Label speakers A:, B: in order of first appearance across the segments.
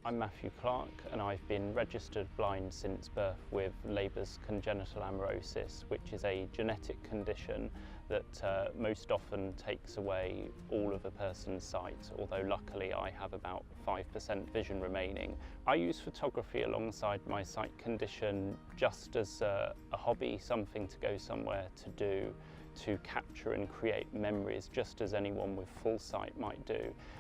A: I'm Matthew Clark and I've been registered blind since birth with Leber's congenital amaurosis, which is a genetic condition that most often takes away all of a person's sight, although luckily I have about 5% vision remaining. I use photography alongside my sight condition just as a hobby, something to go somewhere to do, to capture and create memories just as anyone with full sight might do.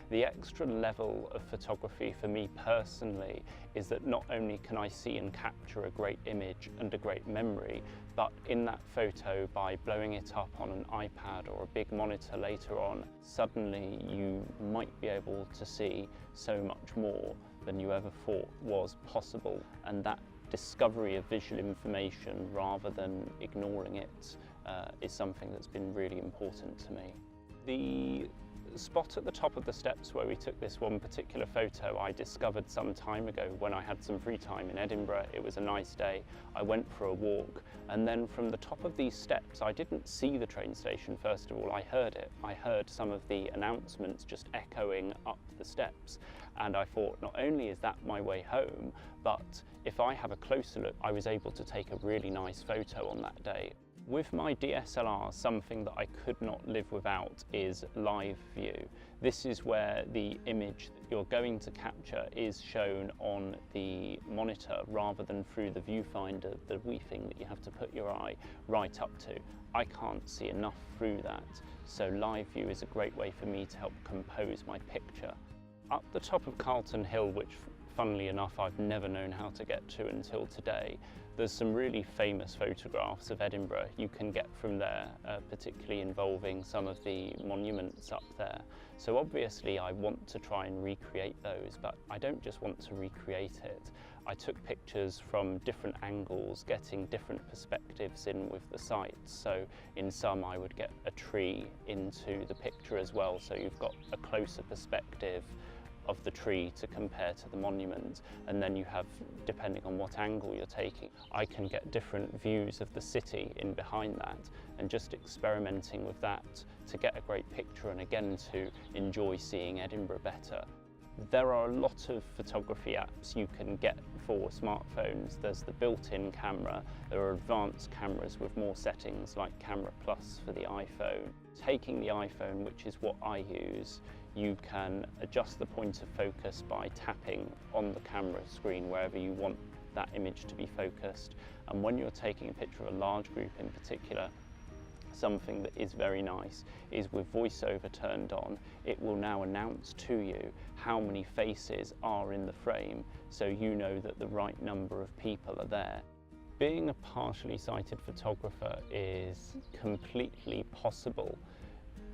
A: The extra level of photography for me personally is that not only can I see and capture a great image and a great memory, but in that photo, by blowing it up on an iPad or a big monitor later on, suddenly you might be able to see so much more than you ever thought was possible. And that discovery of visual information rather than ignoring it is something that's been really important to me. The spot at the top of the steps where we took this one particular photo I discovered some time ago when I had some free time in Edinburgh. It was a nice day. I went for a walk, and then from the top of these steps, I didn't see the train station first of all, I heard it. I heard some of the announcements just echoing up the steps, and I thought, not only is that my way home, but if I have a closer look, I was able to take a really nice photo on that day. With my DSLR, something that I could not live without is live view. This is where the image that you're going to capture is shown on the monitor rather than through the viewfinder, the wee thing that you have to put your eye right up to. I can't see enough through that, so live view is a great way for me to help compose my picture. Up the top of Carlton Hill, which funnily enough I've never known how to get to until today, there's some really famous photographs of Edinburgh you can get from there, particularly involving some of the monuments up there. So obviously I want to try and recreate those, but I don't just want to recreate it. I took pictures from different angles, getting different perspectives in with the sites. So in some I would get a tree into the picture as well, so you've got a closer perspective of the tree to compare to the monument, and then you have, depending on what angle you're taking, I can get different views of the city in behind that, and just experimenting with that to get a great picture and again to enjoy seeing Edinburgh better. There are a lot of photography apps you can get for smartphones. There's the built-in camera, there are advanced cameras with more settings like Camera Plus for the iPhone. Taking the iPhone, which is what I use, you can adjust the point of focus by tapping on the camera screen wherever you want that image to be focused. And when you're taking a picture of a large group in particular, something that is very nice is with Voiceover turned on, it will now announce to you how many faces are in the frame, so you know that the right number of people are there. Being a partially sighted photographer is completely possible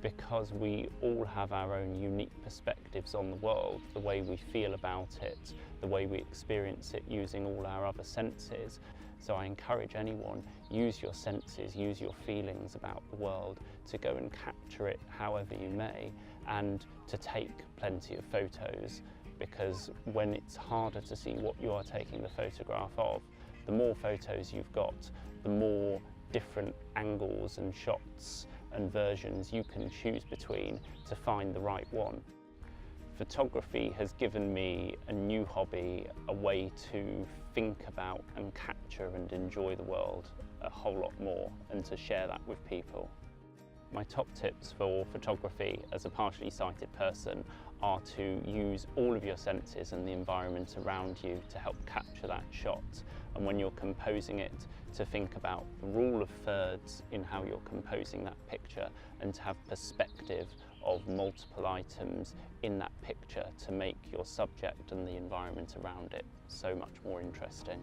A: because we all have our own unique perspectives on the world, the way we feel about it, the way we experience it using all our other senses. So I encourage anyone, use your senses, use your feelings about the world to go and capture it however you may, and to take plenty of photos, because when it's harder to see what you are taking the photograph of, the more photos you've got, the more different angles and shots and versions you can choose between to find the right one. Photography has given me a new hobby, a way to think about and capture and enjoy the world a whole lot more, and to share that with people. My top tips for photography as a partially sighted person are to use all of your senses and the environment around you to help capture that shot. And when you're composing it, to think about the rule of thirds in how you're composing that picture, and to have perspective of multiple items in that picture to make your subject and the environment around it so much more interesting.